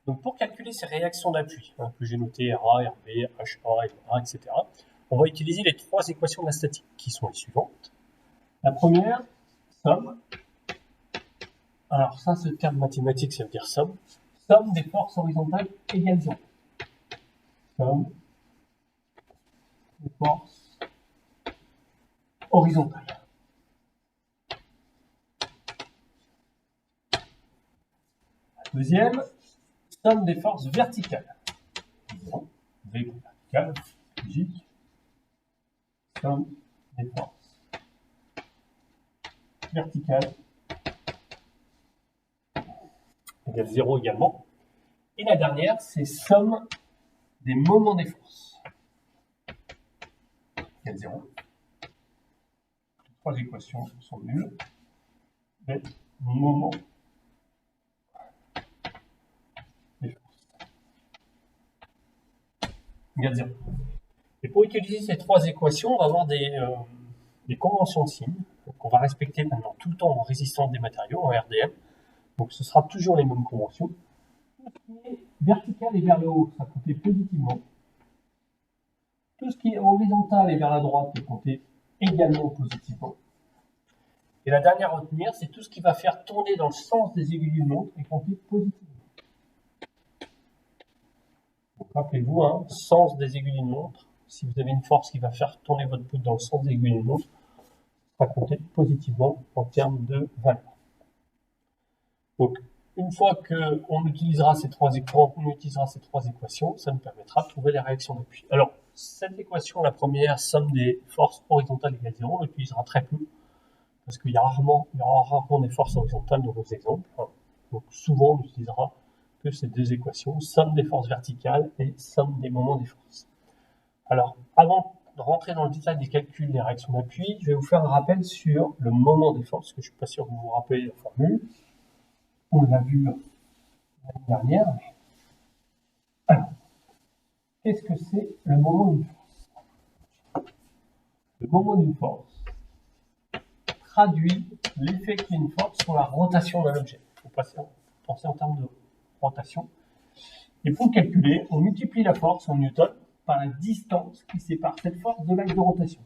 Donc pour calculer ces réactions d'appui, que j'ai notées RA, RB, HA, LA, etc., on va utiliser les trois équations de la statique, qui sont les suivantes. La première, somme. Alors ça, ce terme mathématique, ça veut dire somme. Somme des forces horizontales égale 0. Somme des forces horizontales. La deuxième, somme des forces verticales. V pour verticale, logique. Somme des forces verticales égale 0 également. Et la dernière, c'est somme des moments des forces égale 0. Les trois équations sont nulles. Des moments des forces égale 0. Et pour utiliser ces trois équations, on va avoir des conventions de signes qu'on va respecter maintenant tout le temps en résistance des matériaux, en RDM. Donc ce sera toujours les mêmes conventions. Tout ce qui est vertical et vers le haut, ça comptait positivement. Tout ce qui est horizontal et vers la droite est compté également positivement. Et la dernière à retenir, c'est tout ce qui va faire tourner dans le sens des aiguilles d'une montre est compté positivement. Donc rappelez-vous, sens des aiguilles d'une montre. Si vous avez une force qui va faire tourner votre poutre dans le sens des aiguilles d'une montre, ça va compter positivement en termes de valeur. Donc, une fois qu'on utilisera ces trois équations, ça nous permettra de trouver les réactions d'appui. Alors, cette équation, la première, somme des forces horizontales égale 0, on l'utilisera très peu, parce qu'il y aura rarement des forces horizontales dans nos exemples. Donc, souvent, on n'utilisera que ces deux équations, somme des forces verticales et somme des moments des forces. Alors, avant de rentrer dans le détail des calculs des réactions d'appui, je vais vous faire un rappel sur le moment des forces, parce que je ne suis pas sûr que vous vous rappelez la formule. On l'a vu l'année dernière. Alors, qu'est-ce que c'est le moment d'une force? Le moment d'une force traduit l'effet qu'une force sur la rotation d'un objet. Il faut penser en termes de rotation. Et pour le calculer, on multiplie la force en newton par la distance qui sépare cette force de l'axe de rotation.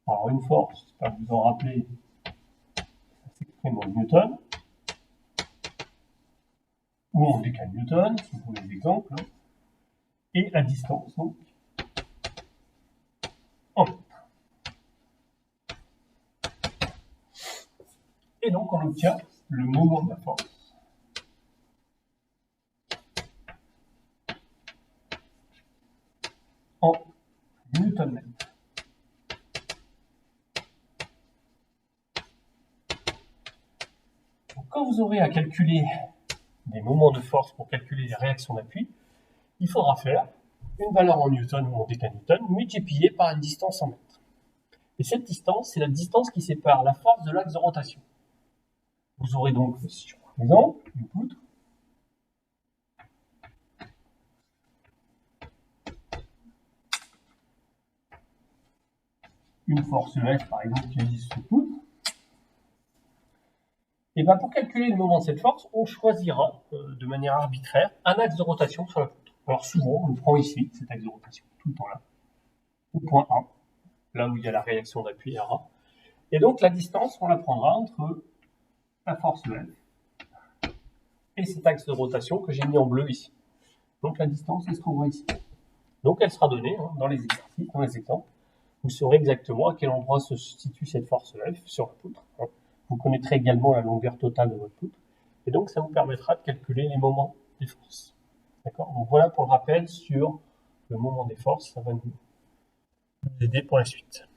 Alors une force, j'espère que vous en rappelez, ça s'exprime en newton, ou en décanewton, si vous voulez l'exemple, et la distance, donc, en mètres. Et donc on obtient le moment de la force en newton-mètre. Quand vous aurez à calculer des moments de force pour calculer les réactions d'appui, il faudra faire une valeur en newton ou en décanewton multipliée par une distance en mètres. Et cette distance, c'est la distance qui sépare la force de l'axe de rotation. Vous aurez donc, si je prends l'exemple, une poutre, une force F par exemple qui agit sur cette poutre. Et bien pour calculer le moment de cette force, on choisira de manière arbitraire un axe de rotation sur la poutre. Alors souvent, on le prend ici, cet axe de rotation, tout le temps là, au point A, là où il y a la réaction d'appui RA. Et donc la distance, on la prendra entre la force F et cet axe de rotation que j'ai mis en bleu ici. Donc la distance, elle se trouvera ici. Donc elle sera donnée dans les exercices, dans les exemples. Vous saurez exactement à quel endroit se situe cette force F sur la poutre. Vous connaîtrez également la longueur totale de votre poutre. Et donc ça vous permettra de calculer les moments des forces. D'accord? Donc voilà pour le rappel sur le moment des forces. Ça va nous aider pour la suite.